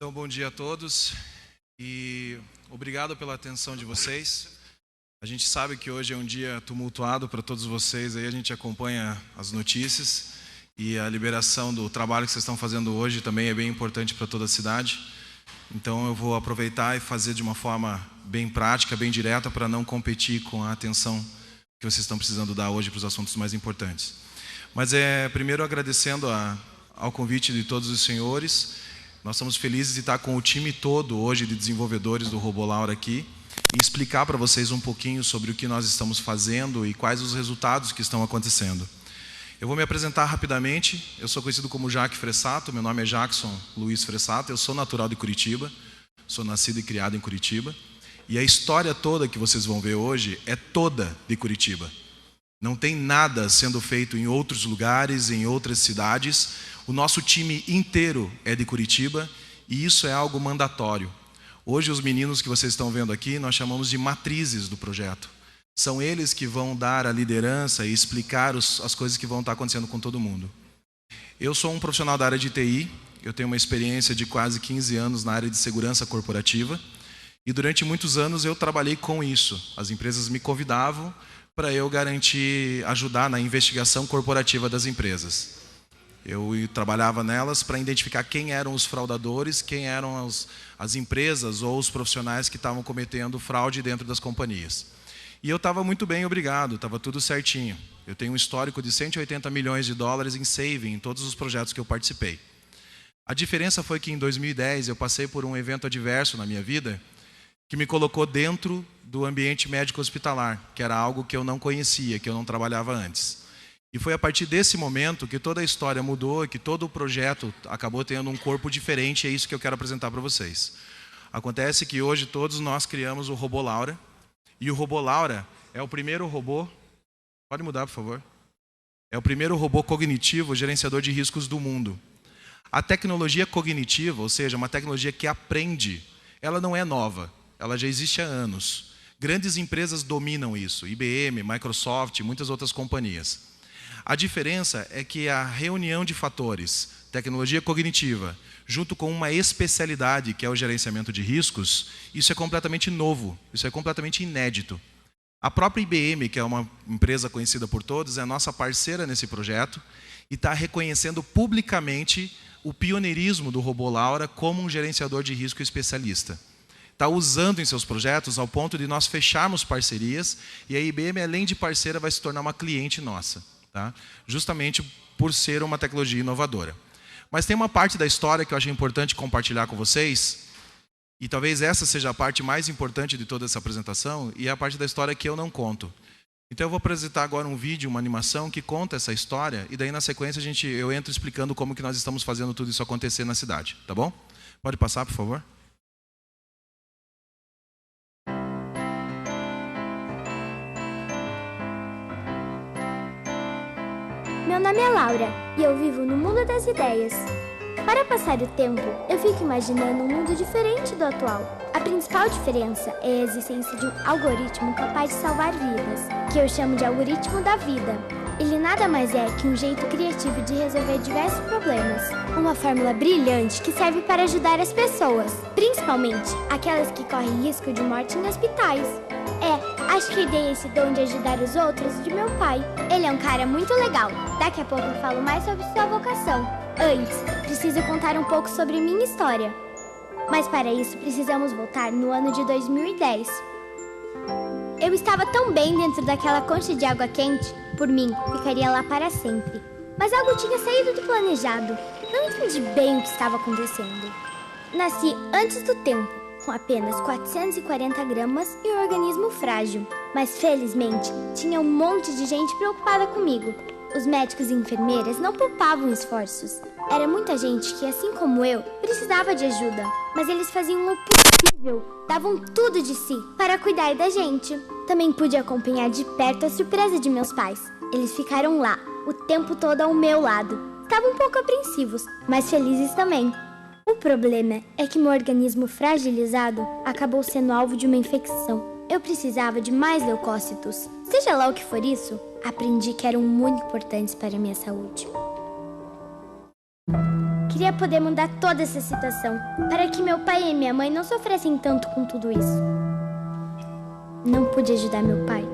Então, bom dia a todos e obrigado pela atenção de vocês. A gente sabe que hoje é um dia tumultuado para todos vocês, aí a gente acompanha as notícias e a liberação do trabalho que vocês estão fazendo hoje também é bem importante para toda a cidade. Então eu vou aproveitar e fazer de uma forma bem prática, bem direta, para não competir com a atenção que vocês estão precisando dar hoje para os assuntos mais importantes. Mas primeiro agradecendo ao convite de todos os senhores. Nós estamos felizes de estar com o time todo hoje de desenvolvedores do RoboLaura aqui e explicar para vocês um pouquinho sobre o que nós estamos fazendo e quais os resultados que estão acontecendo. Eu vou me apresentar rapidamente. Eu sou conhecido como Jaque Fressato, meu nome é Jackson Luiz Fressato, eu sou natural de Curitiba, sou nascido e criado em Curitiba, e a história toda que vocês vão ver hoje é toda de Curitiba. Não tem nada sendo feito em outros lugares, em outras cidades. O nosso time inteiro é de Curitiba e isso é algo mandatório. Hoje os meninos que vocês estão vendo aqui, nós chamamos de matrizes do projeto. São eles que vão dar a liderança e explicar as coisas que vão estar acontecendo com todo mundo. Eu sou um profissional da área de TI, eu tenho uma experiência de quase 15 anos na área de segurança corporativa e durante muitos anos eu trabalhei com isso. As empresas me convidavam para eu ajudar na investigação corporativa das empresas. Eu trabalhava nelas para identificar quem eram os fraudadores, quem eram as empresas ou os profissionais que estavam cometendo fraude dentro das companhias. E eu estava muito bem, obrigado, estava tudo certinho. Eu tenho um histórico de 180 milhões de dólares em saving em todos os projetos que eu participei. A diferença foi que em 2010 eu passei por um evento adverso na minha vida que me colocou dentro do ambiente médico hospitalar, que era algo que eu não conhecia, que eu não trabalhava antes. E foi a partir desse momento que toda a história mudou, que todo o projeto acabou tendo um corpo diferente, e é isso que eu quero apresentar para vocês. Acontece que hoje todos nós criamos o RoboLaura, e o RoboLaura é o primeiro robô, pode mudar por favor, é o primeiro robô cognitivo gerenciador de riscos do mundo. A tecnologia cognitiva, ou seja, uma tecnologia que aprende, ela não é nova. Ela já existe há anos. Grandes empresas dominam isso, IBM, Microsoft, muitas outras companhias. A diferença é que a reunião de fatores, tecnologia cognitiva, junto com uma especialidade que é o gerenciamento de riscos, isso é completamente novo, isso é completamente inédito. A própria IBM, que é uma empresa conhecida por todos, é nossa parceira nesse projeto e está reconhecendo publicamente o pioneirismo do RoboLaura como um gerenciador de risco especialista. Está usando em seus projetos ao ponto de nós fecharmos parcerias e a IBM, além de parceira, vai se tornar uma cliente nossa, tá? Justamente por ser uma tecnologia inovadora. Mas tem uma parte da história que eu acho importante compartilhar com vocês, e talvez essa seja a parte mais importante de toda essa apresentação, e é a parte da história que eu não conto. Então eu vou apresentar agora um vídeo, uma animação que conta essa história, e daí na sequência eu entro explicando como que nós estamos fazendo tudo isso acontecer na cidade, tá bom? Pode passar, por favor? Meu nome é Laura e eu vivo no mundo das ideias. Para passar o tempo, eu fico imaginando um mundo diferente do atual. A principal diferença é a existência de um algoritmo capaz de salvar vidas, que eu chamo de algoritmo da vida. Ele nada mais é que um jeito criativo de resolver diversos problemas. Uma fórmula brilhante que serve para ajudar as pessoas, principalmente aquelas que correm risco de morte em hospitais. Acho que herdei esse dom de ajudar os outros de meu pai. Ele é um cara muito legal. Daqui a pouco eu falo mais sobre sua vocação. Antes, preciso contar um pouco sobre minha história. Mas para isso, precisamos voltar no ano de 2010. Eu estava tão bem dentro daquela concha de água quente, por mim, ficaria lá para sempre. Mas algo tinha saído do planejado. Não entendi bem o que estava acontecendo. Nasci antes do tempo, com apenas 440 gramas e um organismo frágil. Mas felizmente, tinha um monte de gente preocupada comigo. Os médicos e enfermeiras não poupavam esforços. Era muita gente que, assim como eu, precisava de ajuda. Mas eles faziam o possível, davam tudo de si para cuidar da gente. Também pude acompanhar de perto a surpresa de meus pais. Eles ficaram lá, o tempo todo ao meu lado. Estavam um pouco apreensivos, mas felizes também. O problema é que meu organismo fragilizado acabou sendo alvo de uma infecção. Eu precisava de mais leucócitos. Seja lá o que for isso, aprendi que eram muito importantes para a minha saúde. Queria poder mudar toda essa situação, para que meu pai e minha mãe não sofressem tanto com tudo isso. Não pude ajudar meu pai.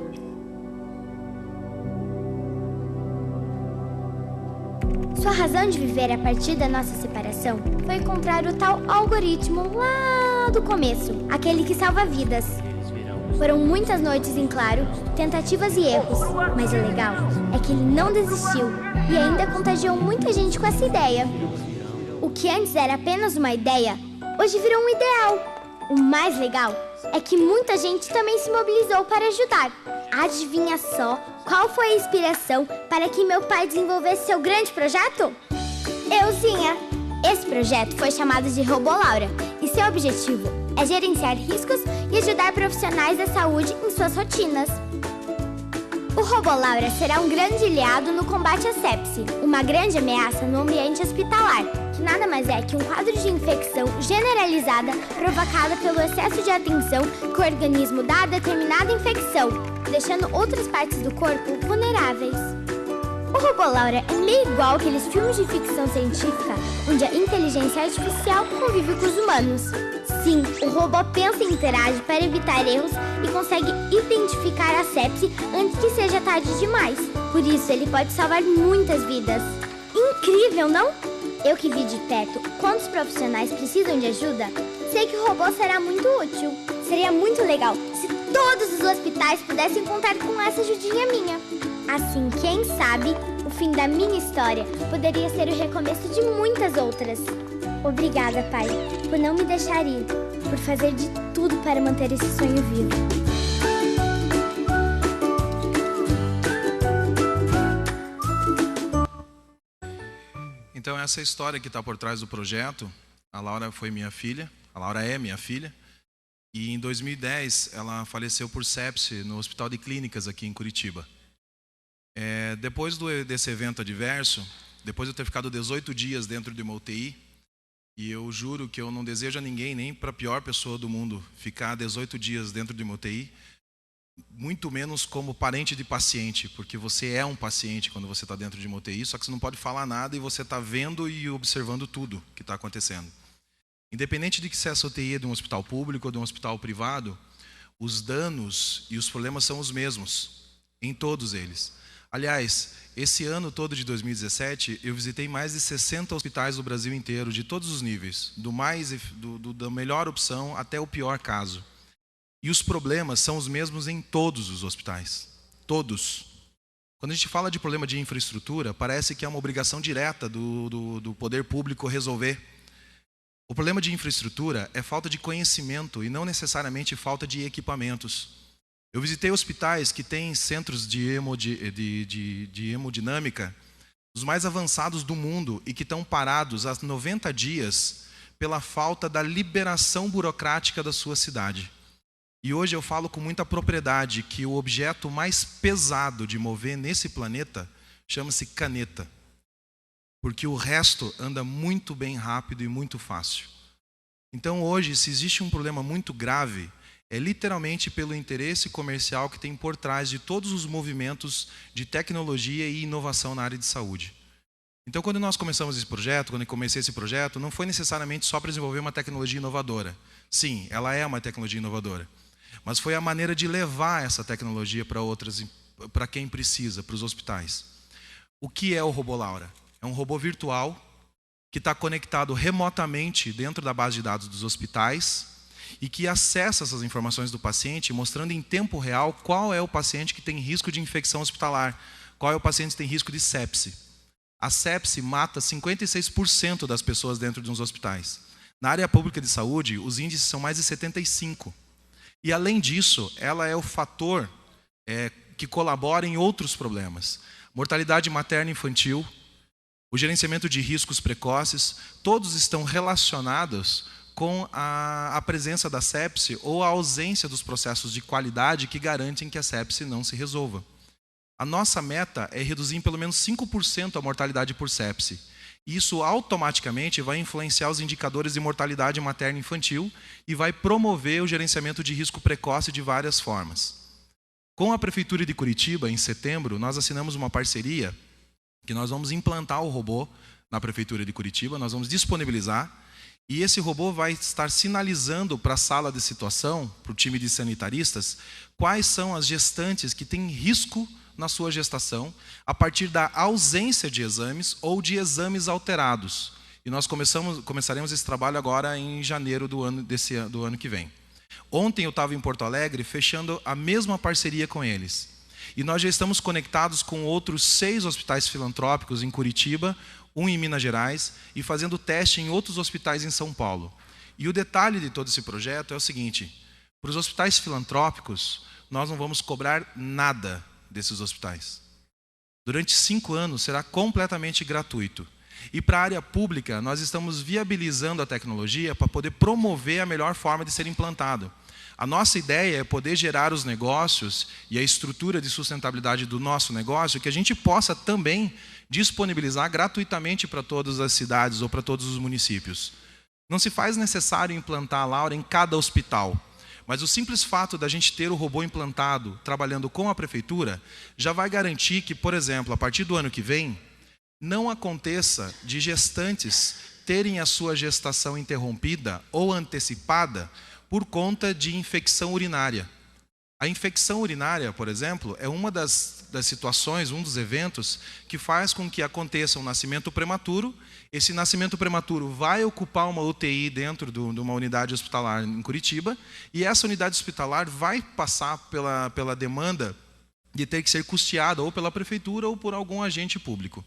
Sua razão de viver a partir da nossa separação foi encontrar o tal algoritmo lá do começo, aquele que salva vidas. Foram muitas noites em claro, tentativas e erros, mas o legal é que ele não desistiu e ainda contagiou muita gente com essa ideia. O que antes era apenas uma ideia, hoje virou um ideal. O mais legal é que muita gente também se mobilizou para ajudar. Adivinha só qual foi a inspiração para que meu pai desenvolvesse seu grande projeto? Euzinha! Esse projeto foi chamado de Robolaura e seu objetivo é gerenciar riscos e ajudar profissionais da saúde em suas rotinas. O Robolaura será um grande aliado no combate à sepse, uma grande ameaça no ambiente hospitalar, que nada mais é que um quadro de infecção generalizada provocada pelo excesso de atenção que o organismo dá a determinada infecção, deixando outras partes do corpo vulneráveis. O Robolaura é meio igual aqueles filmes de ficção científica, onde a inteligência artificial convive com os humanos. Sim, o robô pensa e interage para evitar erros e consegue identificar a sepse antes que seja tarde demais. Por isso, ele pode salvar muitas vidas. Incrível, não? Eu que vi de perto quantos profissionais precisam de ajuda, sei que o robô será muito útil. Seria muito legal se todos os hospitais pudessem contar com essa ajudinha minha. Assim, quem sabe, o fim da minha história poderia ser o recomeço de muitas outras. Obrigada, pai, por não me deixar ir, por fazer de tudo para manter esse sonho vivo. Então essa história que está por trás do projeto, a Laura foi minha filha, a Laura é minha filha, e em 2010 ela faleceu por sepse no Hospital de Clínicas aqui em Curitiba. Depois desse evento adverso, depois de eu ter ficado 18 dias dentro de uma UTI, e eu juro que eu não desejo a ninguém, nem para a pior pessoa do mundo, ficar 18 dias dentro de uma UTI, muito menos como parente de paciente, porque você é um paciente quando você está dentro de uma UTI, só que você não pode falar nada e você está vendo e observando tudo que está acontecendo. Independente de que se essa UTI é de um hospital público ou de um hospital privado, os danos e os problemas são os mesmos, em todos eles. Aliás, esse ano todo de 2017, eu visitei mais de 60 hospitais do Brasil inteiro, de todos os níveis, da melhor opção até o pior caso. E os problemas são os mesmos em todos os hospitais. Todos. Quando a gente fala de problema de infraestrutura, parece que é uma obrigação direta do poder público resolver. O problema de infraestrutura é falta de conhecimento e não necessariamente falta de equipamentos. Eu visitei hospitais que têm centros de hemodinâmica, os mais avançados do mundo, e que estão parados há 90 dias pela falta da liberação burocrática da sua cidade. E hoje eu falo com muita propriedade que o objeto mais pesado de mover nesse planeta chama-se caneta. Porque o resto anda muito bem rápido e muito fácil. Então hoje, se existe um problema muito grave, é literalmente pelo interesse comercial que tem por trás de todos os movimentos de tecnologia e inovação na área de saúde. Então, quando nós começamos esse projeto, quando eu comecei esse projeto, não foi necessariamente só para desenvolver uma tecnologia inovadora. Sim, ela é uma tecnologia inovadora. Mas foi a maneira de levar essa tecnologia para outras, para quem precisa, para os hospitais. O que é o Robolaura? É um robô virtual que está conectado remotamente dentro da base de dados dos hospitais e que acessa essas informações do paciente, mostrando em tempo real qual é o paciente que tem risco de infecção hospitalar, qual é o paciente que tem risco de sepse. A sepse mata 56% das pessoas dentro de uns hospitais. Na área pública de saúde, os índices são mais de 75%. E, além disso, ela é o fator que colabora em outros problemas. Mortalidade materna e infantil, o gerenciamento de riscos precoces, todos estão relacionados com a presença da sepse ou a ausência dos processos de qualidade que garantem que a sepse não se resolva. A nossa meta é reduzir em pelo menos 5% a mortalidade por sepse. Isso automaticamente vai influenciar os indicadores de mortalidade materna e infantil e vai promover o gerenciamento de risco precoce de várias formas. Com a Prefeitura de Curitiba, em setembro, nós assinamos uma parceria que nós vamos implantar o robô na Prefeitura de Curitiba, nós vamos disponibilizar, e esse robô vai estar sinalizando para a sala de situação, para o time de sanitaristas, quais são as gestantes que têm risco na sua gestação, a partir da ausência de exames ou de exames alterados. E nós começaremos esse trabalho agora em janeiro do ano que vem. Ontem eu estava em Porto Alegre, fechando a mesma parceria com eles. E nós já estamos conectados com outros 6 hospitais filantrópicos em Curitiba, um em Minas Gerais, e fazendo teste em outros hospitais em São Paulo. E o detalhe de todo esse projeto é o seguinte: para os hospitais filantrópicos, nós não vamos cobrar nada desses hospitais. Durante 5 anos será completamente gratuito. E para a área pública, nós estamos viabilizando a tecnologia para poder promover a melhor forma de ser implantado. A nossa ideia é poder gerar os negócios e a estrutura de sustentabilidade do nosso negócio que a gente possa também disponibilizar gratuitamente para todas as cidades ou para todos os municípios. Não se faz necessário implantar a Laura em cada hospital, mas o simples fato da gente ter o robô implantado, trabalhando com a prefeitura, já vai garantir que, por exemplo, a partir do ano que vem, não aconteça de gestantes terem a sua gestação interrompida ou antecipada por conta de infecção urinária. A infecção urinária, por exemplo, é uma das situações, um dos eventos que faz com que aconteça um nascimento prematuro. Esse nascimento prematuro vai ocupar uma UTI dentro de uma unidade hospitalar em Curitiba, e essa unidade hospitalar vai passar pela demanda de ter que ser custeada ou pela prefeitura ou por algum agente público.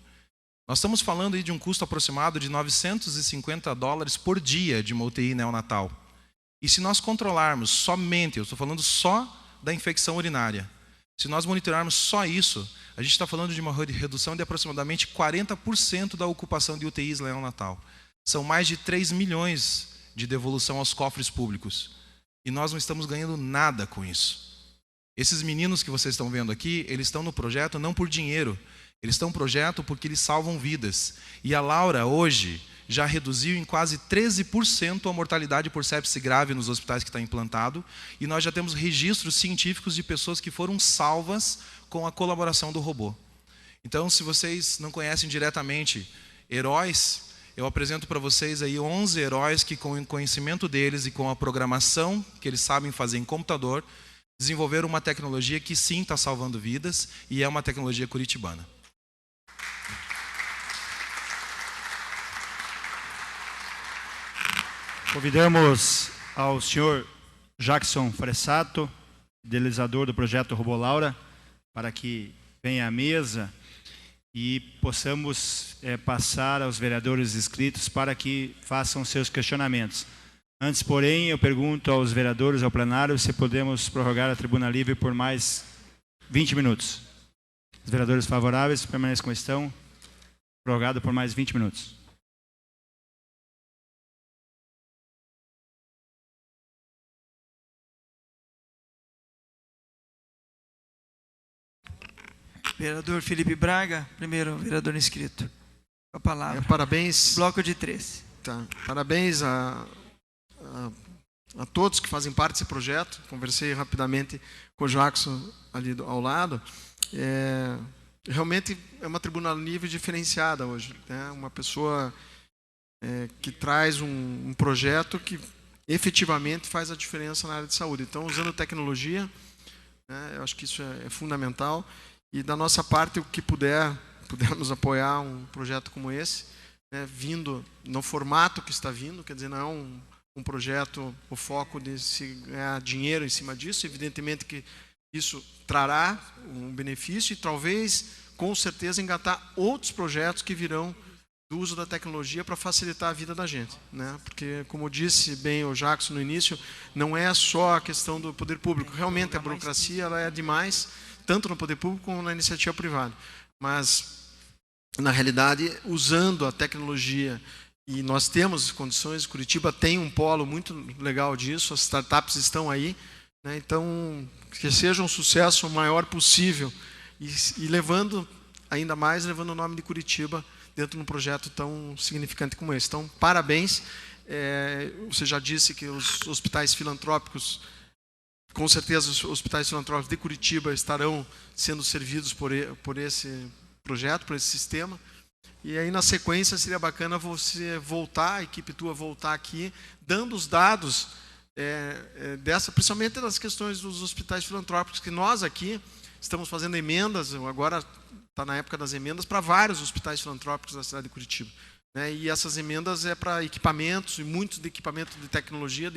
Nós estamos falando aí de um custo aproximado de $950 por dia de uma UTI neonatal. E se nós controlarmos somente, eu estou falando só da infecção urinária, se nós monitorarmos só isso, a gente está falando de uma redução de aproximadamente 40% da ocupação de UTIs neonatal. São mais de 3 milhões de devolução aos cofres públicos. E nós não estamos ganhando nada com isso. Esses meninos que vocês estão vendo aqui, eles estão no projeto não por dinheiro, eles estão no projeto porque eles salvam vidas. E a Laura, hoje, já reduziu em quase 13% a mortalidade por sepse grave nos hospitais que está implantado, e nós já temos registros científicos de pessoas que foram salvas com a colaboração do robô. Então, se vocês não conhecem diretamente heróis, eu apresento para vocês aí 11 heróis que, com o conhecimento deles e com a programação que eles sabem fazer em computador, desenvolveram uma tecnologia que sim está salvando vidas, e é uma tecnologia curitibana. Convidamos ao senhor Jackson Fressato, idealizador do projeto Robô Laura, para que venha à mesa e possamos passar aos vereadores inscritos para que façam seus questionamentos. Antes, porém, eu pergunto aos vereadores, ao plenário, se podemos prorrogar a tribuna livre por mais 20 minutos. Os vereadores favoráveis permaneçam como estão, prorrogado por mais 20 minutos. Vereador Felipe Braga, primeiro vereador inscrito. Com a palavra. Parabéns. Bloco de 3. Tá. Parabéns a todos que fazem parte desse projeto. Conversei rapidamente com o Jackson ali ao lado. Realmente é uma tribuna livre diferenciada hoje, né? Uma pessoa que traz um projeto que efetivamente faz a diferença na área de saúde. Então, usando tecnologia, né, eu acho que isso é fundamental. E da nossa parte, o que pudermos apoiar um projeto como esse, né, vindo no formato que está vindo, quer dizer, não é um projeto, o foco de se ganhar dinheiro em cima disso. Evidentemente que isso trará um benefício e talvez, com certeza, engatar outros projetos que virão do uso da tecnologia para facilitar a vida da gente, né? Porque, como disse bem o Jackson no início, não é só a questão do poder público. Realmente, a burocracia ela é demais, tanto no poder público como na iniciativa privada. Mas, na realidade, usando a tecnologia, e nós temos condições, Curitiba tem um polo muito legal disso, as startups estão aí, né? Então, que seja um sucesso o maior possível, e levando, ainda mais, levando o nome de Curitiba dentro de um projeto tão significante como esse. Então, parabéns. Você já disse que os hospitais filantrópicos, com certeza os hospitais filantrópicos de Curitiba estarão sendo servidos por esse projeto, por esse sistema. E aí, na sequência, seria bacana você voltar, a equipe tua voltar aqui, dando os dados principalmente das questões dos hospitais filantrópicos, que nós aqui estamos fazendo emendas, agora está na época das emendas, para vários hospitais filantrópicos da cidade de Curitiba. Né? E essas emendas é para equipamentos, e muitos de equipamentos de tecnologia,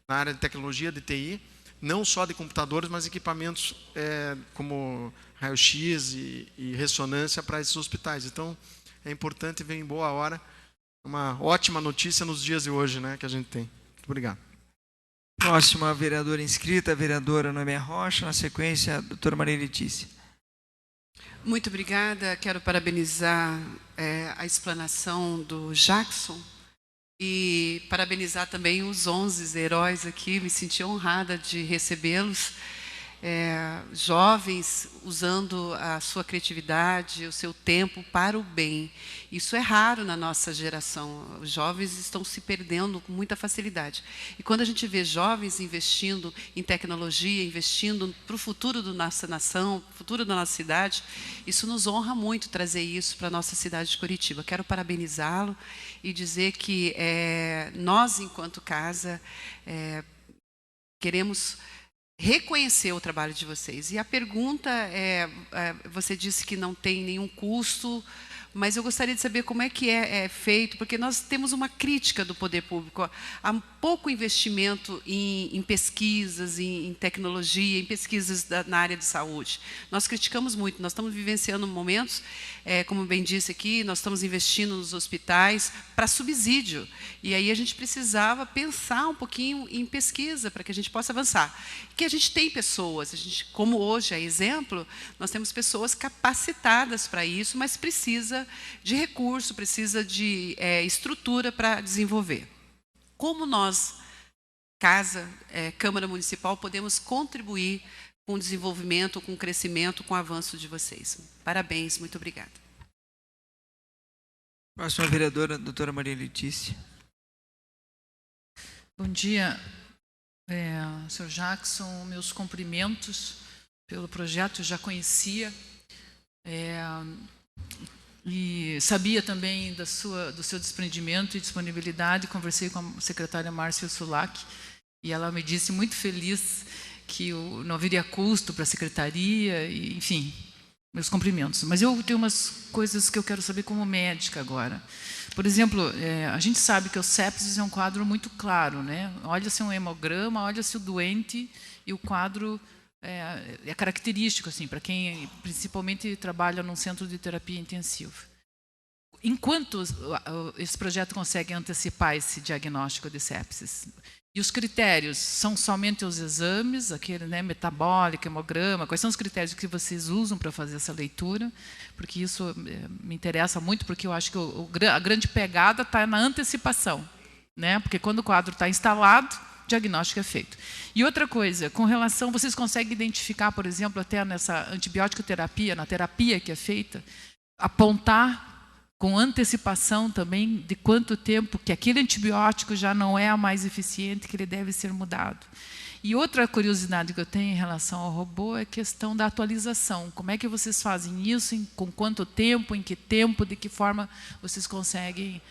na área de tecnologia, de TI, não só de computadores, mas equipamentos como raio-x e ressonância para esses hospitais. Então, é importante, vem em boa hora, uma ótima notícia nos dias de hoje, né, que a gente tem. Muito obrigado. Próxima vereadora inscrita, a vereadora Noemi Rocha, na sequência, a doutora Maria Letícia. Muito obrigada, quero parabenizar a explanação do Jackson e parabenizar também os 11 heróis aqui, me senti honrada de recebê-los. Jovens usando a sua criatividade, o seu tempo para o bem. Isso é raro na nossa geração. Os jovens estão se perdendo com muita facilidade. E quando a gente vê jovens investindo em tecnologia, investindo para o futuro da nossa nação, futuro da nossa cidade, isso nos honra muito trazer isso para a nossa cidade de Curitiba. Quero parabenizá-lo e dizer que nós, enquanto casa, queremos reconhecer o trabalho de vocês. E a pergunta você disse que não tem nenhum custo, mas eu gostaria de saber como é que é feito, porque nós temos uma crítica do poder público. Há pouco investimento em pesquisas, em tecnologia, em pesquisas na área de saúde. Nós criticamos muito, nós estamos vivenciando momentos, como bem disse aqui, nós estamos investindo nos hospitais para subsídio. E aí a gente precisava pensar um pouquinho em pesquisa para que a gente possa avançar. Que a gente tem pessoas, como hoje é exemplo, nós temos pessoas capacitadas para isso, mas precisa de recurso, precisa de estrutura para desenvolver. Como nós, casa, Câmara Municipal, podemos contribuir com o desenvolvimento, com o crescimento, com o avanço de vocês? Parabéns, muito obrigada. Próxima vereadora, doutora Maria Letícia. Bom dia, senhor Jackson, meus cumprimentos pelo projeto, eu já conhecia e sabia também do seu desprendimento e disponibilidade. Conversei com a secretária Márcia Sulac e ela me disse muito feliz que não haveria custo para a secretaria, e, enfim, meus cumprimentos. Mas eu tenho umas coisas que eu quero saber como médica agora. Por exemplo, a gente sabe que o sepsis é um quadro muito claro, né? Olha-se um hemograma, olha-se o doente e o quadro é característico, assim, para quem principalmente trabalha num centro de terapia intensiva. Enquanto esse projeto consegue antecipar esse diagnóstico de sepsis? E os critérios são somente os exames, aquele, né, metabólico, hemograma, quais são os critérios que vocês usam para fazer essa leitura? Porque isso me interessa muito, porque eu acho que a grande pegada está na antecipação, né? Porque quando o quadro está instalado, o diagnóstico é feito. E outra coisa, com relação, vocês conseguem identificar, por exemplo, até nessa antibiótico terapia, na terapia que é feita, apontar com antecipação também de quanto tempo que aquele antibiótico já não é a mais eficiente, que ele deve ser mudado. E outra curiosidade que eu tenho em relação ao robô é a questão da atualização. Como é que vocês fazem isso? Com quanto tempo? Em que tempo? De que forma vocês conseguem?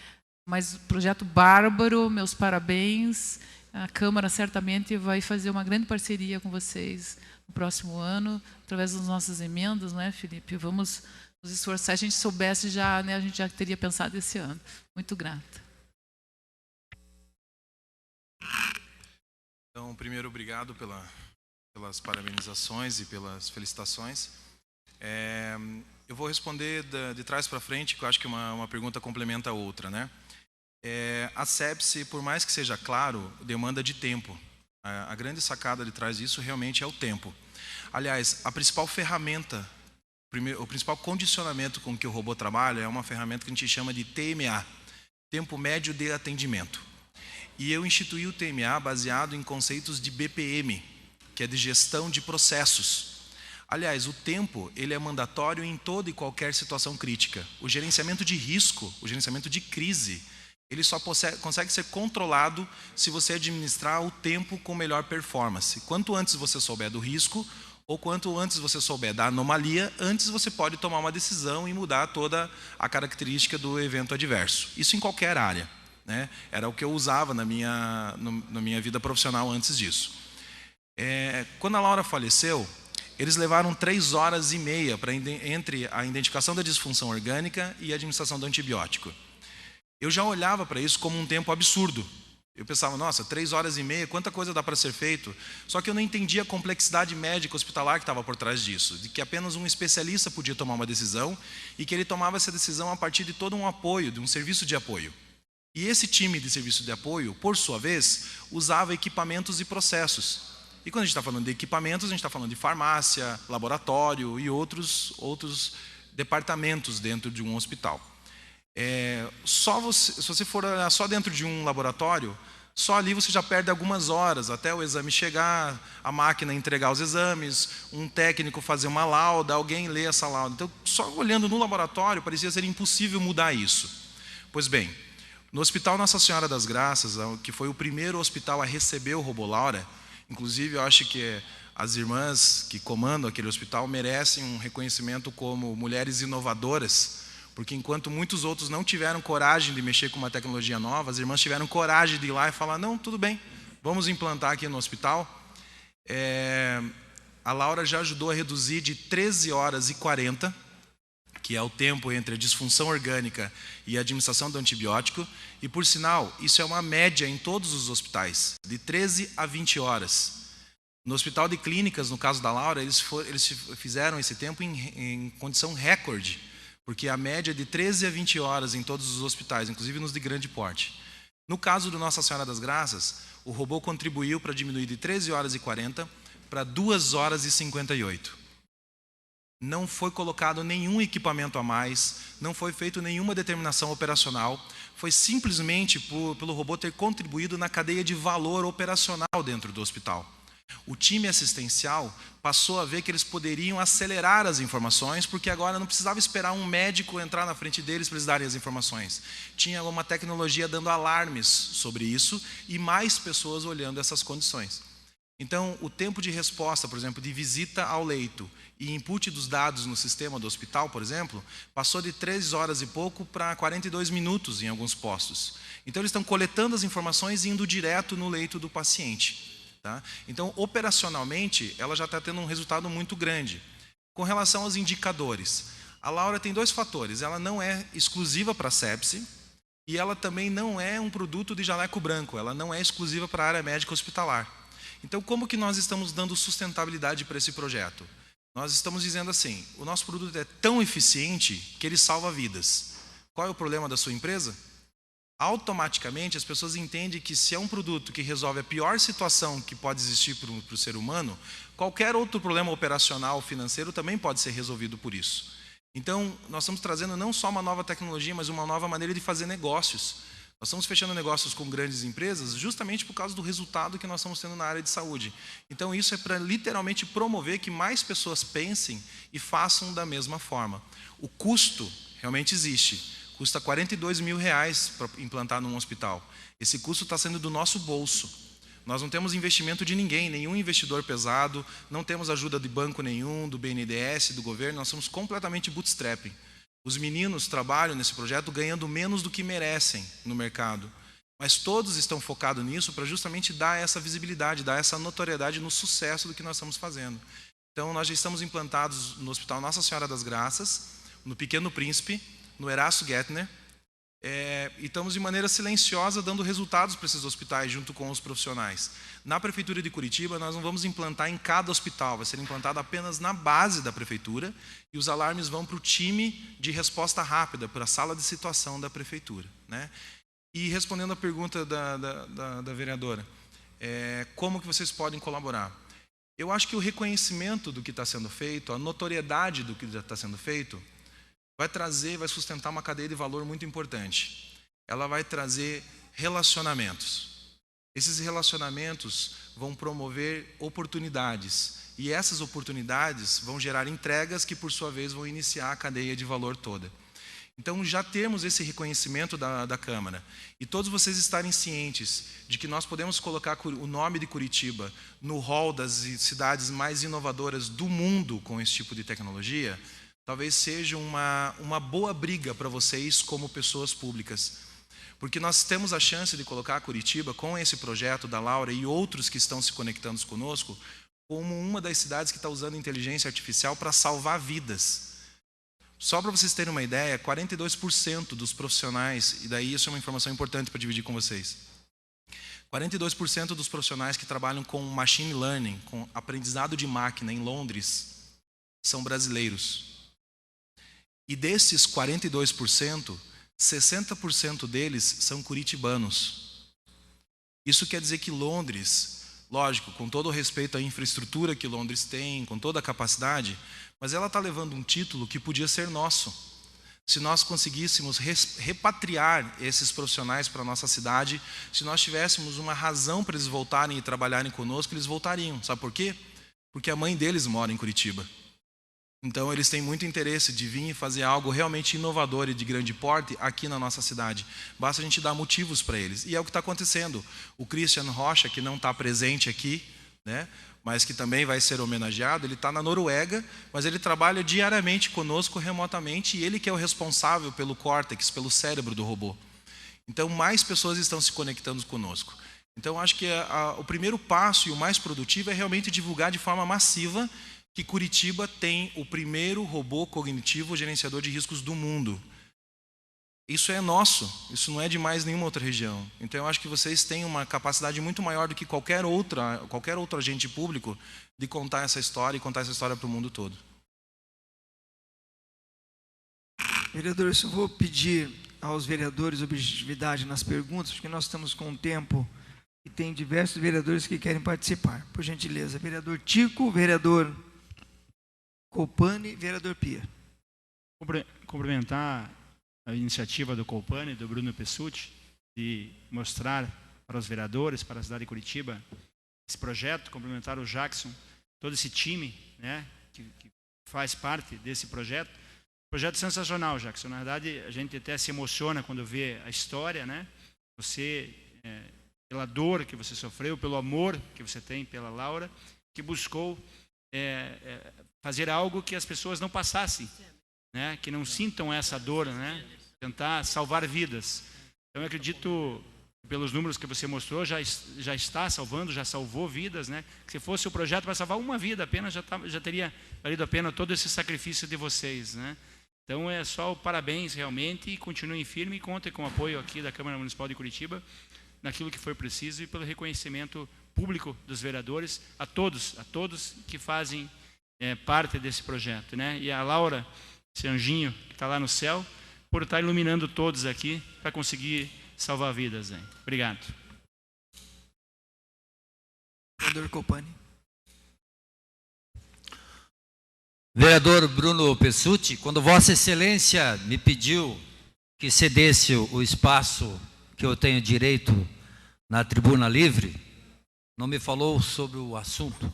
Mas projeto bárbaro, meus parabéns. A Câmara certamente vai fazer uma grande parceria com vocês no próximo ano, através das nossas emendas, não é, Felipe? Vamos nos esforçar. Se a gente soubesse já, né, a gente já teria pensado esse ano. Muito grata. Então, primeiro, obrigado pelas parabenizações e pelas felicitações. Eu vou responder de trás para frente, que eu acho que uma pergunta complementa a outra, né? A sepse, por mais que seja claro, demanda de tempo. A grande sacada de trás disso realmente é o tempo. Aliás, a principal ferramenta, o principal condicionamento com que o robô trabalha é uma ferramenta que a gente chama de TMA, Tempo Médio de Atendimento. E eu instituí o TMA baseado em conceitos de BPM, que é de gestão de processos. Aliás, o tempo ele é mandatório em toda e qualquer situação crítica. O gerenciamento de risco, o gerenciamento de crise, ele só consegue ser controlado se você administrar o tempo com melhor performance. Quanto antes você souber do risco, ou quanto antes você souber da anomalia, antes você pode tomar uma decisão e mudar toda a característica do evento adverso. Isso em qualquer área, né? Era o que eu usava na minha vida profissional antes disso. Quando a Laura faleceu, eles levaram 3 horas e meia entre a identificação da disfunção orgânica e a administração do antibiótico. Eu já olhava para isso como um tempo absurdo. Eu pensava, nossa, 3 horas e meia, quanta coisa dá para ser feito? Só que eu não entendia a complexidade médica hospitalar que estava por trás disso, de que apenas um especialista podia tomar uma decisão e que ele tomava essa decisão a partir de todo um apoio, de um serviço de apoio. E esse time de serviço de apoio, por sua vez, usava equipamentos e processos. E quando a gente está falando de equipamentos, a gente está falando de farmácia, laboratório e outros departamentos dentro de um hospital. Se você for olhar só dentro de um laboratório, só ali você já perde algumas horas até o exame chegar, a máquina entregar os exames, um técnico fazer uma lauda, alguém ler essa lauda. Então, só olhando no laboratório, parecia ser impossível mudar isso. Pois bem, no Hospital Nossa Senhora das Graças, que foi o primeiro hospital a receber o Robô Laura, inclusive eu acho que as irmãs que comandam aquele hospital merecem um reconhecimento como mulheres inovadoras, porque enquanto muitos outros não tiveram coragem de mexer com uma tecnologia nova, as irmãs tiveram coragem de ir lá e falar, não, tudo bem, vamos implantar aqui no hospital. A Laura já ajudou a reduzir de 13 horas e 40, que é o tempo entre a disfunção orgânica e a administração do antibiótico, e por sinal, isso é uma média em todos os hospitais, de 13 a 20 horas. No Hospital de Clínicas, no caso da Laura, eles fizeram esse tempo em condição recorde, porque a média é de 13 a 20 horas em todos os hospitais, inclusive nos de grande porte. No caso do Nossa Senhora das Graças, o robô contribuiu para diminuir de 13 horas e 40 para 2 horas e 58. Não foi colocado nenhum equipamento a mais, não foi feita nenhuma determinação operacional, foi simplesmente pelo robô ter contribuído na cadeia de valor operacional dentro do hospital. O time assistencial passou a ver que eles poderiam acelerar as informações, porque agora não precisava esperar um médico entrar na frente deles para eles darem as informações. Tinha uma tecnologia dando alarmes sobre isso e mais pessoas olhando essas condições. Então, o tempo de resposta, por exemplo, de visita ao leito e input dos dados no sistema do hospital, por exemplo, passou de 3 horas e pouco para 42 minutos em alguns postos. Então, eles estão coletando as informações e indo direto no leito do paciente. Tá? Então, operacionalmente, ela já está tendo um resultado muito grande. Com relação aos indicadores, a Laura tem 2 fatores. Ela não é exclusiva para a sepse e ela também não é um produto de jaleco branco. Ela não é exclusiva para a área médica hospitalar. Então, como que nós estamos dando sustentabilidade para esse projeto? Nós estamos dizendo assim, o nosso produto é tão eficiente que ele salva vidas. Qual é o problema da sua empresa? Automaticamente as pessoas entendem que se é um produto que resolve a pior situação que pode existir para o ser humano, qualquer outro problema operacional, financeiro também pode ser resolvido por isso. Então, nós estamos trazendo não só uma nova tecnologia, mas uma nova maneira de fazer negócios. Nós estamos fechando negócios com grandes empresas justamente por causa do resultado que nós estamos tendo na área de saúde. Então, isso é para literalmente promover que mais pessoas pensem e façam da mesma forma. O custo realmente existe. Custa R$42 mil para implantar num hospital. Esse custo está sendo do nosso bolso. Nós não temos investimento de ninguém, nenhum investidor pesado, não temos ajuda de banco nenhum, do BNDES, do governo, nós somos completamente bootstrapping. Os meninos trabalham nesse projeto ganhando menos do que merecem no mercado. Mas todos estão focados nisso para justamente dar essa visibilidade, dar essa notoriedade no sucesso do que nós estamos fazendo. Então, nós já estamos implantados no Hospital Nossa Senhora das Graças, no Pequeno Príncipe, no Erasto Gettner, e estamos de maneira silenciosa dando resultados para esses hospitais junto com os profissionais. Na Prefeitura de Curitiba, nós não vamos implantar em cada hospital, vai ser implantado apenas na base da Prefeitura e os alarmes vão para o time de resposta rápida, para a sala de situação da Prefeitura. Né? E respondendo a pergunta da vereadora, como que vocês podem colaborar? Eu acho que o reconhecimento do que está sendo feito, a notoriedade do que está sendo feito, vai sustentar uma cadeia de valor muito importante. Ela vai trazer relacionamentos. Esses relacionamentos vão promover oportunidades. E essas oportunidades vão gerar entregas que, por sua vez, vão iniciar a cadeia de valor toda. Então, já temos esse reconhecimento da Câmara. E todos vocês estarem cientes de que nós podemos colocar o nome de Curitiba no hall das cidades mais inovadoras do mundo com esse tipo de tecnologia, talvez seja uma boa briga para vocês como pessoas públicas. Porque nós temos a chance de colocar Curitiba, com esse projeto da Laura e outros que estão se conectando conosco, como uma das cidades que está usando inteligência artificial para salvar vidas. Só para vocês terem uma ideia, 42% dos profissionais, e daí isso é uma informação importante para dividir com vocês, 42% dos profissionais que trabalham com machine learning, com aprendizado de máquina em Londres, são brasileiros. E desses 42%, 60% deles são curitibanos. Isso quer dizer que Londres, lógico, com todo o respeito à infraestrutura que Londres tem, com toda a capacidade, mas ela está levando um título que podia ser nosso. Se nós conseguíssemos repatriar esses profissionais para a nossa cidade, se nós tivéssemos uma razão para eles voltarem e trabalharem conosco, eles voltariam. Sabe por quê? Porque a mãe deles mora em Curitiba. Então, eles têm muito interesse de vir e fazer algo realmente inovador e de grande porte aqui na nossa cidade. Basta a gente dar motivos para eles. E é o que está acontecendo. O Christian Rocha, que não está presente aqui, né, mas que também vai ser homenageado, ele está na Noruega, mas ele trabalha diariamente conosco remotamente e ele que é o responsável pelo córtex, pelo cérebro do robô. Então, mais pessoas estão se conectando conosco. Então, acho que o primeiro passo e o mais produtivo é realmente divulgar de forma massiva que Curitiba tem o primeiro robô cognitivo gerenciador de riscos do mundo. Isso é nosso, isso não é de mais nenhuma outra região. Então, eu acho que vocês têm uma capacidade muito maior do que qualquer outro agente público de contar essa história e contar essa história para o mundo todo. Vereador, eu vou pedir aos vereadores objetividade nas perguntas, porque nós estamos com um tempo e tem diversos vereadores que querem participar. Por gentileza, vereador Tico, vereador Colpani, vereador Pia. Cumprimentar a iniciativa do Colpani, do Bruno Pessutti, de mostrar para os vereadores, para a cidade de Curitiba, esse projeto, cumprimentar o Jackson, todo esse time, né, que faz parte desse projeto. Projeto sensacional, Jackson. Na verdade, a gente até se emociona quando vê a história, né? Você, pela dor que você sofreu, pelo amor que você tem pela Laura, que buscou fazer algo que as pessoas não passassem, né? Que não sintam essa dor, né? Tentar salvar vidas. Então, eu acredito, pelos números que você mostrou, já está salvando, já salvou vidas, né? Que se fosse o projeto para salvar uma vida apenas, já teria valido a pena todo esse sacrifício de vocês, né? Então, é só o parabéns realmente e continuem firme e contem com o apoio aqui da Câmara Municipal de Curitiba naquilo que for preciso e pelo reconhecimento público dos vereadores a todos que fazem parte desse projeto, né? E a Laura, esse anjinho que está lá no céu, por estar iluminando todos aqui para conseguir salvar vidas, né? Obrigado. Vereador Colpani. Vereador Bruno Pessutti, quando Vossa Excelência me pediu que cedesse o espaço que eu tenho direito na tribuna livre, não me falou sobre o assunto.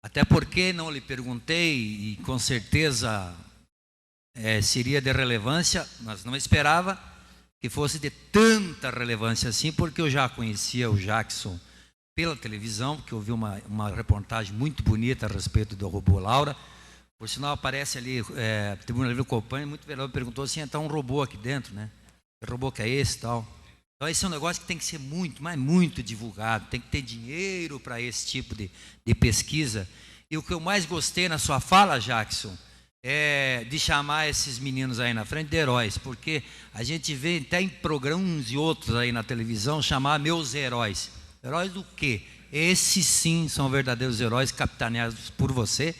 Até porque não lhe perguntei e com certeza seria de relevância, mas não esperava que fosse de tanta relevância assim, porque eu já conhecia o Jackson pela televisão, porque eu vi uma reportagem muito bonita a respeito do robô Laura. Por sinal, aparece ali, Tribuna Livre Colpani, muito vereador perguntou assim, está um robô aqui dentro, né? Que robô que é esse e tal? Então, esse é um negócio que tem que ser muito, mas muito divulgado, tem que ter dinheiro para esse tipo de pesquisa. E o que eu mais gostei na sua fala, Jackson, é de chamar esses meninos aí na frente de heróis, porque a gente vê até em programas e outros aí na televisão chamar meus heróis. Heróis do quê? Esses sim são verdadeiros heróis capitaneados por você.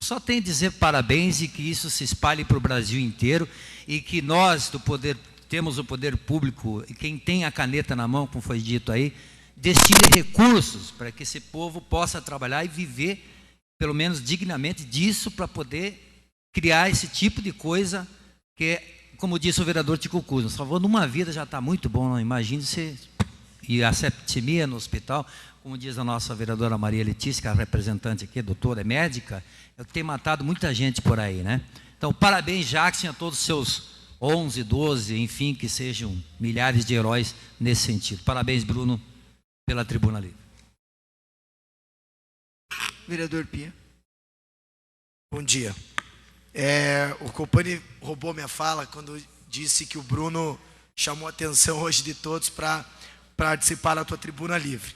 Só tenho a dizer parabéns e que isso se espalhe para o Brasil inteiro e que nós do poder, temos o poder público e quem tem a caneta na mão, como foi dito aí, destine recursos para que esse povo possa trabalhar e viver, pelo menos dignamente, disso para poder criar esse tipo de coisa que, como disse o vereador Tico Cruz, salvando uma vida já está muito bom, não? Imagine se... E a septicemia no hospital, como diz a nossa vereadora Maria Letícia, que é a representante aqui, doutora, é médica, é o que tem matado muita gente por aí, né? Então, parabéns, Jackson, a todos os seus 11, 12, enfim, que sejam milhares de heróis nesse sentido. Parabéns, Bruno, pela Tribuna Livre. Vereador Pia. Bom dia. O Copani roubou minha fala quando disse que o Bruno chamou a atenção hoje de todos para participar da tua Tribuna Livre.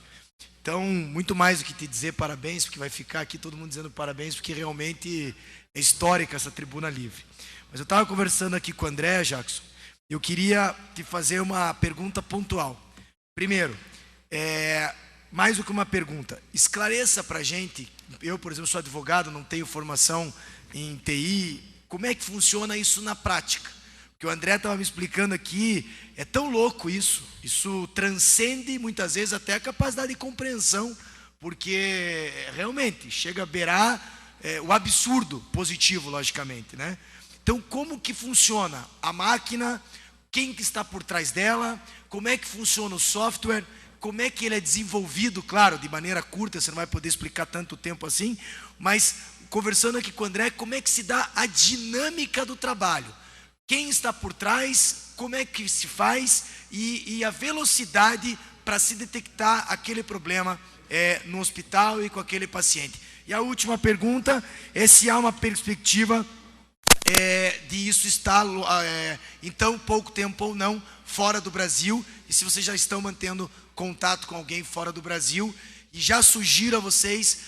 Então, muito mais do que te dizer parabéns, porque vai ficar aqui todo mundo dizendo parabéns, porque realmente é histórica essa Tribuna Livre. Mas eu estava conversando aqui com o André, Jackson, e eu queria te fazer uma pergunta pontual. Primeiro, mais do que uma pergunta, esclareça para a gente, eu, por exemplo, sou advogado, não tenho formação em TI, como é que funciona isso na prática? Porque o André estava me explicando aqui, é tão louco isso transcende muitas vezes até a capacidade de compreensão, porque realmente chega a beirar o absurdo positivo, logicamente, né? Então, como que funciona a máquina, quem que está por trás dela, como é que funciona o software, como é que ele é desenvolvido, claro, de maneira curta, você não vai poder explicar tanto tempo assim, mas conversando aqui com o André, como é que se dá a dinâmica do trabalho? Quem está por trás, como é que se faz e a velocidade para se detectar aquele problema no hospital e com aquele paciente. E a última pergunta é se há uma perspectiva de isso estar, em tão pouco tempo ou não, fora do Brasil, e se vocês já estão mantendo contato com alguém fora do Brasil, e já sugiro a vocês,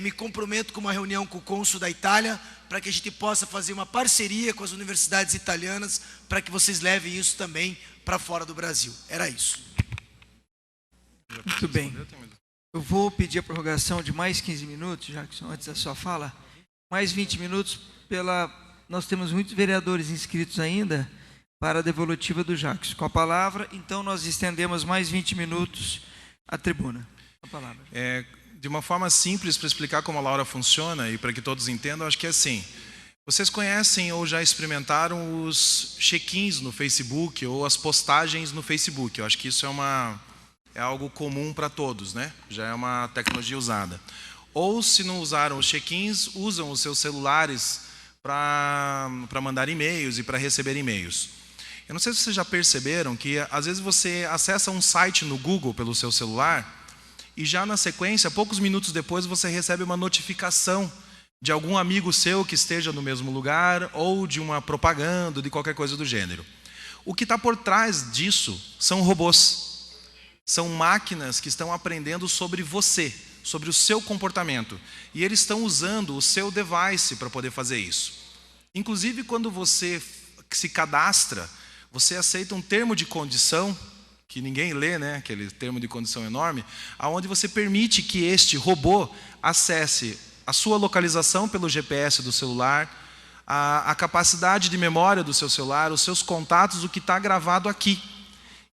me comprometo com uma reunião com o cônsul da Itália, para que a gente possa fazer uma parceria com as universidades italianas, para que vocês levem isso também para fora do Brasil. Era isso. Muito bem. Eu vou pedir a prorrogação de mais 15 minutos, Jackson, antes da sua fala. Mais 20 minutos Nós temos muitos vereadores inscritos ainda para a devolutiva do Jackson. Com a palavra, então, nós estendemos mais 20 minutos a tribuna. Com a palavra. De uma forma simples, para explicar como a Laura funciona e para que todos entendam, acho que é assim. Vocês conhecem ou já experimentaram os check-ins no Facebook ou as postagens no Facebook? Eu acho que isso é algo comum para todos, né? Já é uma tecnologia usada. Ou, se não usaram os check-ins, usam os seus celulares para mandar e-mails e para receber e-mails. Eu não sei se vocês já perceberam que às vezes você acessa um site no Google pelo seu celular e já na sequência, poucos minutos depois, você recebe uma notificação de algum amigo seu que esteja no mesmo lugar ou de uma propaganda, de qualquer coisa do gênero. O que está por trás disso são robôs. São máquinas que estão aprendendo sobre você, sobre o seu comportamento. E eles estão usando o seu device para poder fazer isso. Inclusive, quando você se cadastra, você aceita um termo de condição, que ninguém lê, né? Aquele termo de condição enorme, onde você permite que este robô acesse a sua localização pelo GPS do celular, a capacidade de memória do seu celular, os seus contatos, o que está gravado aqui.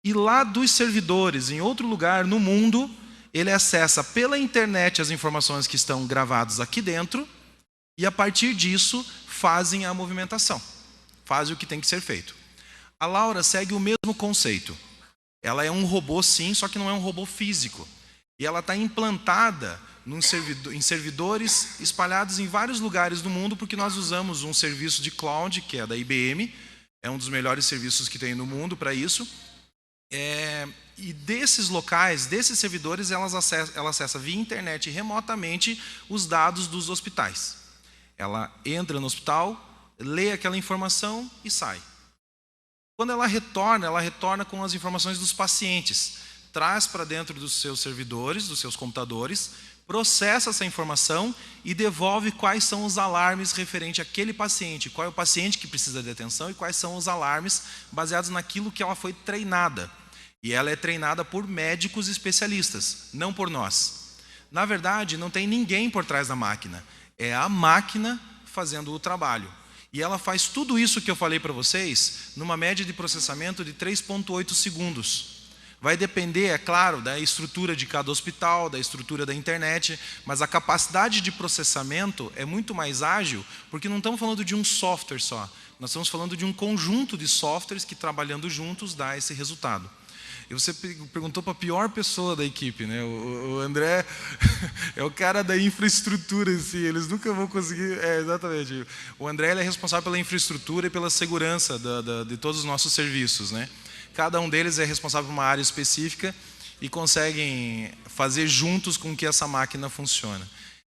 E lá dos servidores, em outro lugar no mundo, ele acessa pela internet as informações que estão gravadas aqui dentro e, a partir disso, fazem a movimentação. Fazem o que tem que ser feito. A Laura segue o mesmo conceito. Ela é um robô, sim, só que não é um robô físico. E ela está implantada em servidores espalhados em vários lugares do mundo, porque nós usamos um serviço de cloud, que é da IBM, é um dos melhores serviços que tem no mundo para isso. E desses locais, desses servidores, ela acessa via internet remotamente os dados dos hospitais. Ela entra no hospital, lê aquela informação e sai. Quando ela retorna com as informações dos pacientes, traz para dentro dos seus servidores, dos seus computadores, processa essa informação e devolve quais são os alarmes referente àquele paciente, qual é o paciente que precisa de atenção e quais são os alarmes baseados naquilo que ela foi treinada. E ela é treinada por médicos especialistas, não por nós. Na verdade, não tem ninguém por trás da máquina. É a máquina fazendo o trabalho. E ela faz tudo isso que eu falei para vocês numa média de processamento de 3,8 segundos. Vai depender, é claro, da estrutura de cada hospital, da estrutura da internet, mas a capacidade de processamento é muito mais ágil, porque não estamos falando de um software só. Nós estamos falando de um conjunto de softwares que, trabalhando juntos, dá esse resultado. E você perguntou para a pior pessoa da equipe, né? O André é o cara da infraestrutura em si, eles nunca vão conseguir... exatamente. O André ele é responsável pela infraestrutura e pela segurança de todos os nossos serviços, né? Cada um deles é responsável por uma área específica e conseguem fazer juntos com que essa máquina funcione.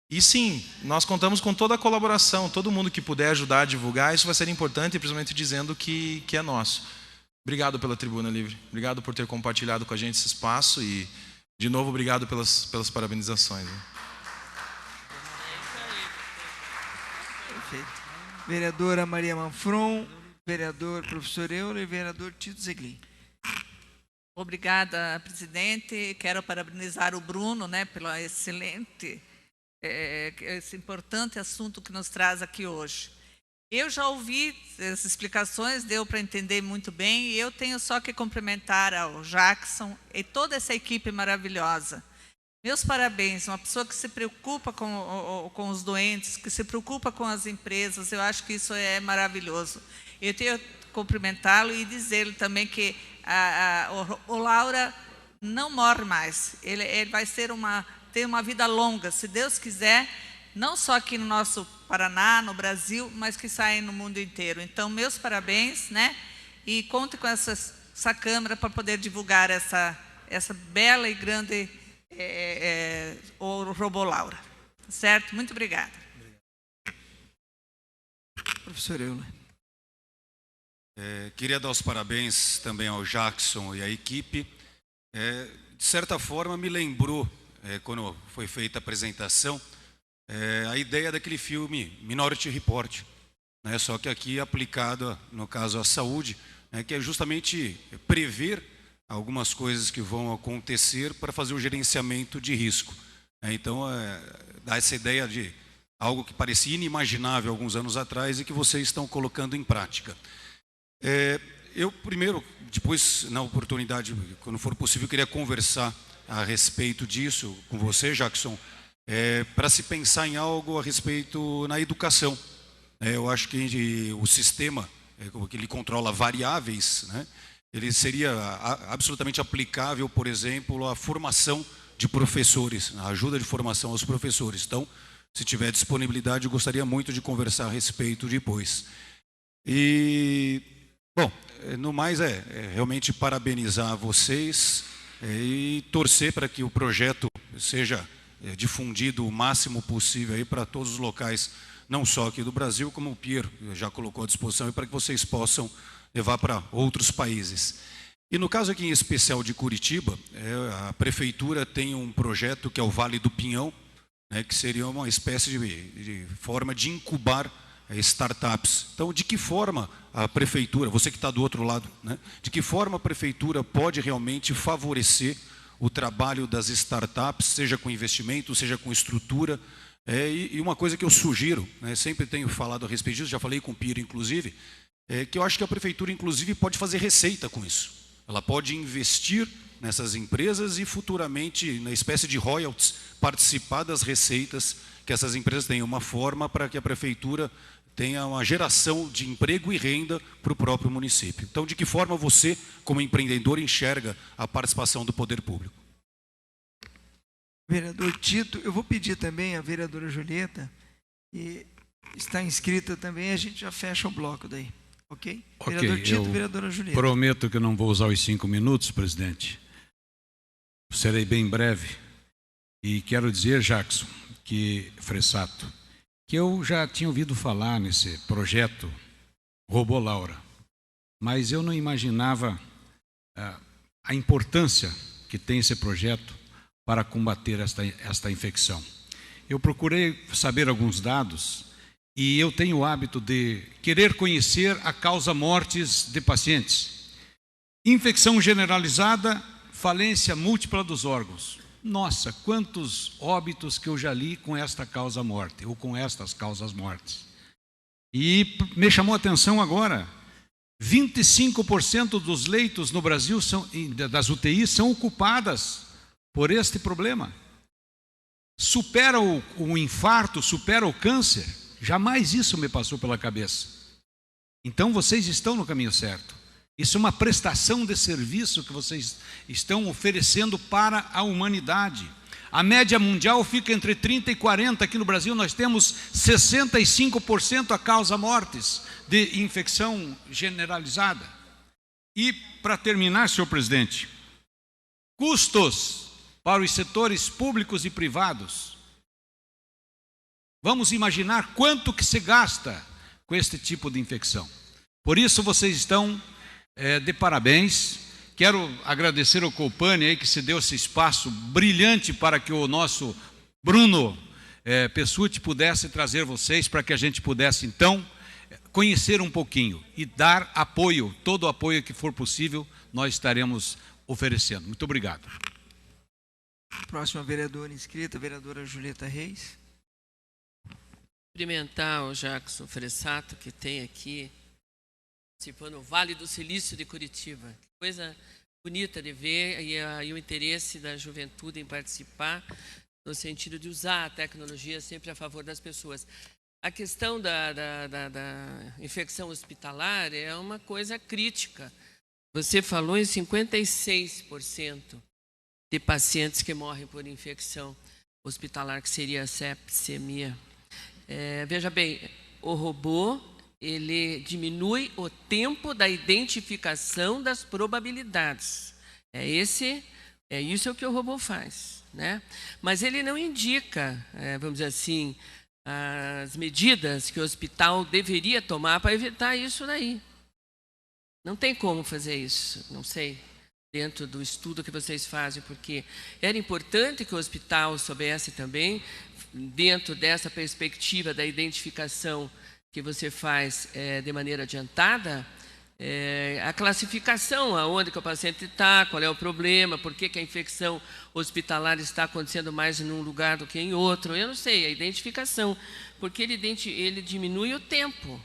E sim, nós contamos com toda a colaboração, todo mundo que puder ajudar a divulgar, isso vai ser importante, principalmente dizendo que é nosso. Obrigado pela Tribuna Livre, obrigado por ter compartilhado com a gente esse espaço e, de novo, obrigado pelas parabenizações. Perfeito. Vereadora Maria Manfron, vereador professor Euler e vereador Tito Zeglin. Obrigada, presidente. Quero parabenizar o Bruno, né, pela excelente, esse importante assunto que nos traz aqui hoje. Eu já ouvi as explicações, deu para entender muito bem, e eu tenho só que cumprimentar ao Jackson e toda essa equipe maravilhosa. Meus parabéns, uma pessoa que se preocupa com os doentes, que se preocupa com as empresas, eu acho que isso é maravilhoso. Eu tenho que cumprimentá-lo e dizer-lhe também que o Laura não morre mais, ele vai ter uma vida longa, se Deus quiser, não só aqui no nosso Paraná, no Brasil, mas que saia no mundo inteiro. Então, meus parabéns, né? E conte com essa Câmara para poder divulgar essa bela e grande o Robô Laura. Certo? Muito obrigada. Professor Euler. Queria dar os parabéns também ao Jackson e à equipe. De certa forma, me lembrou, quando foi feita a apresentação, a ideia daquele filme Minority Report, né? Só que aqui aplicado, no caso, à saúde, né? Que é justamente prever algumas coisas que vão acontecer para fazer o gerenciamento de risco. Então, dá essa ideia de algo que parecia inimaginável alguns anos atrás e que vocês estão colocando em prática. Eu primeiro, depois, na oportunidade, quando for possível, queria conversar a respeito disso com você, Jackson, para se pensar em algo a respeito na educação. Eu acho que o sistema, que ele controla variáveis, né, ele seria absolutamente aplicável, por exemplo, à formação de professores, a ajuda de formação aos professores. Então, se tiver disponibilidade, eu gostaria muito de conversar a respeito depois. E, bom, no mais realmente parabenizar vocês e torcer para que o projeto seja difundido o máximo possível aí para todos os locais, não só aqui do Brasil, como o Piero já colocou à disposição, e para que vocês possam levar para outros países. E no caso aqui em especial de Curitiba, a prefeitura tem um projeto que é o Vale do Pinhão, né, que seria uma espécie de forma de incubar startups. Então, de que forma a prefeitura, você que está do outro lado, né, de que forma a prefeitura pode realmente favorecer o trabalho das startups, seja com investimento, seja com estrutura? E uma coisa que eu sugiro, né, sempre tenho falado a respeito disso, já falei com o Piro, inclusive, que eu acho que a prefeitura, inclusive, pode fazer receita com isso. Ela pode investir nessas empresas e futuramente, na espécie de royalties, participar das receitas que essas empresas têm. Uma forma para que a prefeitura tenha uma geração de emprego e renda para o próprio município. Então, de que forma você, como empreendedor, enxerga a participação do poder público? Vereador Tito, eu vou pedir também à vereadora Julieta, e está inscrita também, a gente já fecha o bloco daí, ok? Vereador Tito, vereadora Julieta. Prometo que não vou usar os 5 minutos, presidente. Serei bem breve. E quero dizer, Jackson, Fressato, que eu já tinha ouvido falar nesse projeto Robô Laura, mas eu não imaginava a importância que tem esse projeto para combater esta infecção. Eu procurei saber alguns dados e eu tenho o hábito de querer conhecer a causa mortes de pacientes. Infecção generalizada, falência múltipla dos órgãos. Nossa, quantos óbitos que eu já li com esta causa morte, ou com estas causas mortes. E me chamou a atenção agora, 25% dos leitos no Brasil, das UTIs, são ocupadas por este problema. Supera o infarto, supera o câncer, jamais isso me passou pela cabeça. Então vocês estão no caminho certo. Isso é uma prestação de serviço que vocês estão oferecendo para a humanidade. A média mundial fica entre 30 e 40. Aqui no Brasil nós temos 65% a causa mortes de infecção generalizada. E, para terminar, senhor presidente, custos para os setores públicos e privados. Vamos imaginar quanto que se gasta com este tipo de infecção. Por isso vocês estão de parabéns. Quero agradecer ao Copani aí que se deu esse espaço brilhante para que o nosso Bruno Pessutti pudesse trazer vocês, para que a gente pudesse então conhecer um pouquinho e dar apoio, todo o apoio que for possível, nós estaremos oferecendo. Muito obrigado. Próxima vereadora inscrita, vereadora Julieta Reis. Cumprimentar o Jackson Fressato, que tem aqui, participando no Vale do Silício de Curitiba. Coisa bonita de ver e o interesse da juventude em participar, no sentido de usar a tecnologia sempre a favor das pessoas. A questão da infecção hospitalar é uma coisa crítica. Você falou em 56% de pacientes que morrem por infecção hospitalar, que seria a sepsemia. Veja bem, o robô, ele diminui o tempo da identificação das probabilidades. Isso que o robô faz, né? Mas ele não indica, vamos dizer assim, as medidas que o hospital deveria tomar para evitar isso daí. Não tem como fazer isso, não sei, dentro do estudo que vocês fazem, porque era importante que o hospital soubesse também, dentro dessa perspectiva da identificação que você faz de maneira adiantada, a classificação, aonde que o paciente está, qual é o problema, por que a infecção hospitalar está acontecendo mais em um lugar do que em outro, eu não sei, a identificação, porque ele diminui o tempo,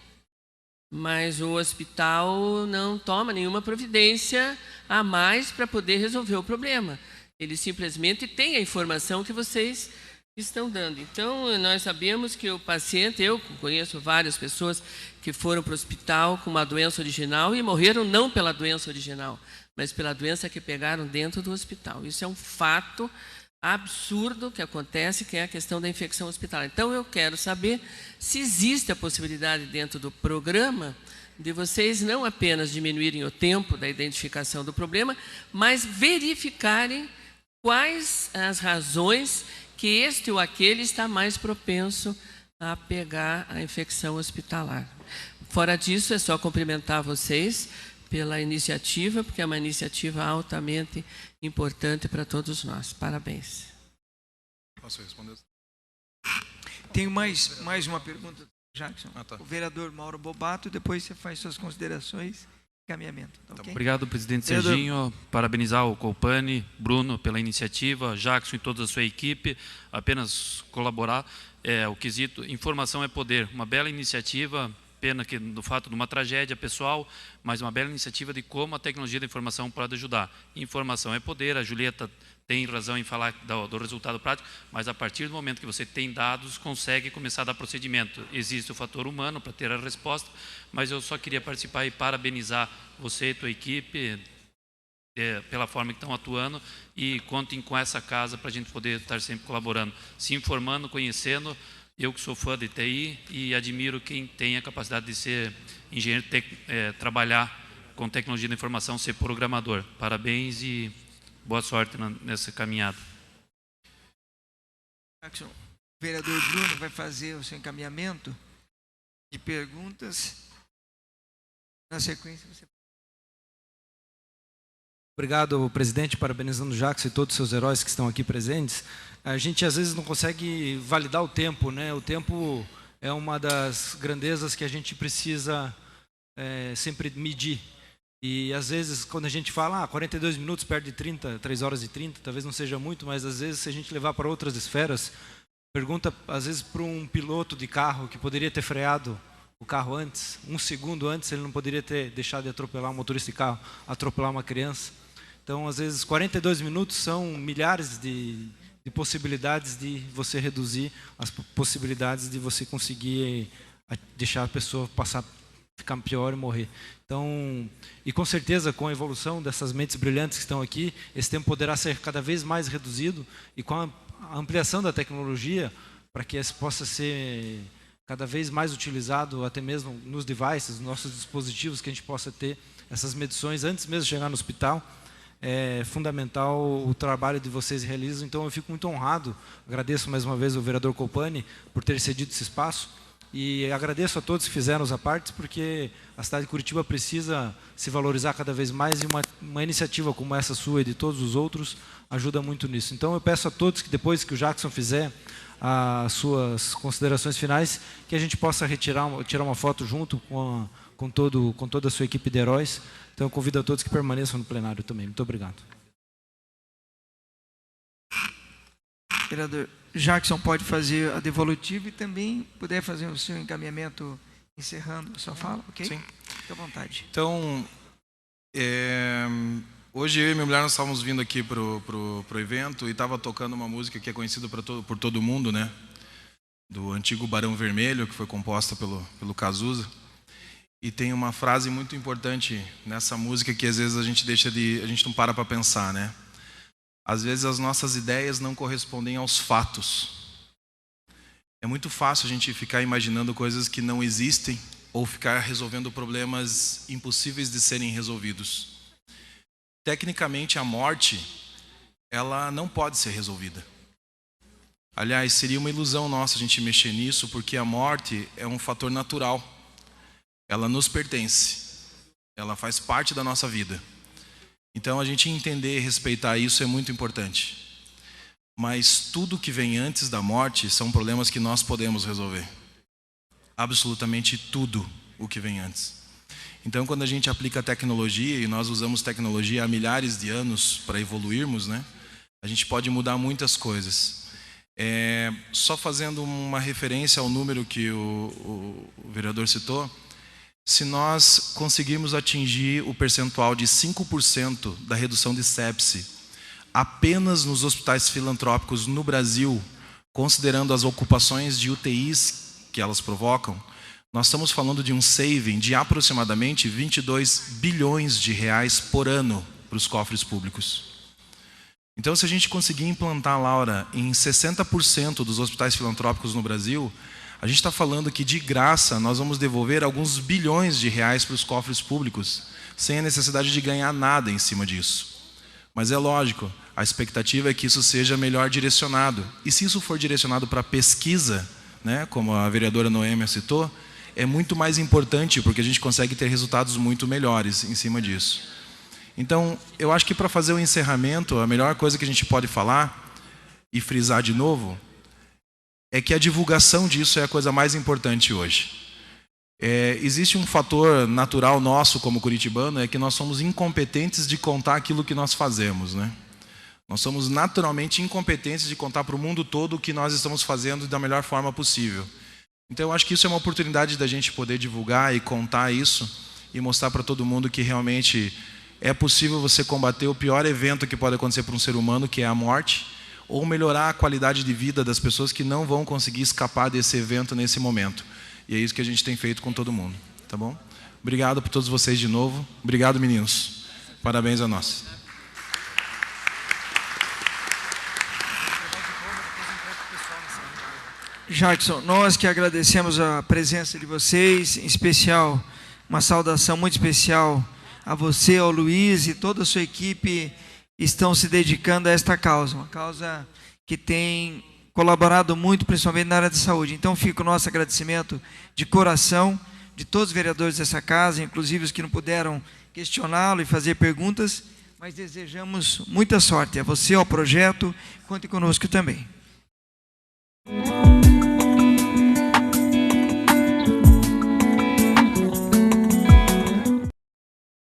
mas o hospital não toma nenhuma providência a mais para poder resolver o problema. Ele simplesmente tem a informação que vocês estão dando. Então, nós sabemos que o paciente, eu conheço várias pessoas que foram para o hospital com uma doença original e morreram não pela doença original, mas pela doença que pegaram dentro do hospital. Isso é um fato absurdo que acontece, que é a questão da infecção hospitalar. Então, eu quero saber se existe a possibilidade dentro do programa de vocês não apenas diminuírem o tempo da identificação do problema, mas verificarem quais as razões que este ou aquele está mais propenso a pegar a infecção hospitalar. Fora disso, é só cumprimentar vocês pela iniciativa, porque é uma iniciativa altamente importante para todos nós. Parabéns. Posso responder? Tenho mais uma pergunta, Jackson. Tá. O vereador Mauro Bobato, depois você faz suas considerações. Encaminhamento. Tá, okay? Obrigado, presidente Serginho. Parabenizar o Copani, Bruno, pela iniciativa, Jackson e toda a sua equipe. Apenas colaborar. O quesito, informação é poder. Uma bela iniciativa, pena que do fato de uma tragédia pessoal, mas uma bela iniciativa de como a tecnologia da informação pode ajudar. Informação é poder, a Julieta tem razão em falar do resultado prático, mas a partir do momento que você tem dados, consegue começar a dar procedimento. Existe o fator humano para ter a resposta, mas eu só queria participar e parabenizar você e tua equipe pela forma que estão atuando e contem com essa casa para a gente poder estar sempre colaborando, se informando, conhecendo. Eu que sou fã de TI e admiro quem tem a capacidade de ser engenheiro, trabalhar com tecnologia da informação, ser programador. Parabéns e boa sorte nessa caminhada. O vereador Bruno vai fazer o seu encaminhamento de perguntas. Na sequência, você... Obrigado, presidente, parabenizando o Jackson e todos os seus heróis que estão aqui presentes. A gente às vezes não consegue validar o tempo, né? O tempo é uma das grandezas que a gente precisa sempre medir. E às vezes quando a gente fala 42 minutos perto de 30, 3 horas e 30, talvez não seja muito, mas às vezes se a gente levar para outras esferas, pergunta às vezes para um piloto de carro que poderia ter freado o carro antes, 1 segundo antes, ele não poderia ter deixado de atropelar um motorista de carro, atropelar uma criança. Então, às vezes, 42 minutos são milhares de possibilidades de você reduzir as possibilidades de você conseguir deixar a pessoa passar ficar pior e morrer. Então, e com certeza, com a evolução dessas mentes brilhantes que estão aqui, esse tempo poderá ser cada vez mais reduzido, e com a ampliação da tecnologia, para que esse possa ser cada vez mais utilizado, até mesmo nos devices, nos nossos dispositivos, que a gente possa ter essas medições antes mesmo de chegar no hospital. É fundamental o trabalho de vocês realizam. Então eu fico muito honrado, agradeço mais uma vez ao vereador Colpani por ter cedido esse espaço, e agradeço a todos que fizeram as partes, porque a cidade de Curitiba precisa se valorizar cada vez mais, e uma iniciativa como essa sua e de todos os outros ajuda muito nisso. Então eu peço a todos que depois que o Jackson fizer as suas considerações finais, que a gente possa tirar uma foto junto com toda a sua equipe de heróis. Então eu convido a todos que permaneçam no plenário também. Muito obrigado. Vereador Jackson pode fazer a devolutiva e também puder fazer o seu encaminhamento encerrando a sua fala, ok? Sim. Fique à vontade. Então, hoje eu e minha mulher nós estávamos vindo aqui pro evento e estava tocando uma música que é conhecida por todo mundo, né? Do antigo Barão Vermelho, que foi composta pelo Cazuza. E tem uma frase muito importante nessa música que às vezes a gente não para pensar, né? Às vezes as nossas ideias não correspondem aos fatos. É muito fácil a gente ficar imaginando coisas que não existem ou ficar resolvendo problemas impossíveis de serem resolvidos. Tecnicamente, a morte, ela não pode ser resolvida. Aliás, seria uma ilusão nossa a gente mexer nisso, porque a morte é um fator natural. Ela nos pertence. Ela faz parte da nossa vida. Então, a gente entender e respeitar isso é muito importante. Mas tudo que vem antes da morte são problemas que nós podemos resolver. Absolutamente tudo o que vem antes. Então, quando a gente aplica tecnologia, e nós usamos tecnologia há milhares de anos para evoluirmos, né? A gente pode mudar muitas coisas. Só fazendo uma referência ao número que o vereador citou, se nós conseguirmos atingir o percentual de 5% da redução de sepse apenas nos hospitais filantrópicos no Brasil, considerando as ocupações de UTIs que elas provocam, nós estamos falando de um saving de aproximadamente 22 bilhões de reais por ano para os cofres públicos. Então, se a gente conseguir implantar, Laura, em 60% dos hospitais filantrópicos no Brasil, a gente está falando que, de graça, nós vamos devolver alguns bilhões de reais para os cofres públicos, sem a necessidade de ganhar nada em cima disso. Mas é lógico, a expectativa é que isso seja melhor direcionado. E se isso for direcionado para pesquisa, né, como a vereadora Noêmia citou, é muito mais importante, porque a gente consegue ter resultados muito melhores em cima disso. Então, eu acho que para fazer o encerramento, a melhor coisa que a gente pode falar, e frisar de novo, é que a divulgação disso é a coisa mais importante hoje. Existe um fator natural nosso como curitibano, é que nós somos incompetentes de contar aquilo que nós fazemos, né? Nós somos naturalmente incompetentes de contar para o mundo todo o que nós estamos fazendo da melhor forma possível. Então eu acho que isso é uma oportunidade da gente poder divulgar e contar isso e mostrar para todo mundo que realmente é possível você combater o pior evento que pode acontecer para um ser humano, que é a morte, ou melhorar a qualidade de vida das pessoas que não vão conseguir escapar desse evento nesse momento. E é isso que a gente tem feito com todo mundo, tá bom? Obrigado por todos vocês de novo. Obrigado, meninos. Parabéns a nós. Jackson, nós que agradecemos a presença de vocês, em especial, uma saudação muito especial a você, ao Luiz e toda a sua equipe estão se dedicando a esta causa, uma causa que tem colaborado muito, principalmente na área de saúde. Então fica o nosso agradecimento de coração de todos os vereadores dessa casa, inclusive os que não puderam questioná-lo e fazer perguntas, mas desejamos muita sorte a você, ao projeto, conte conosco também.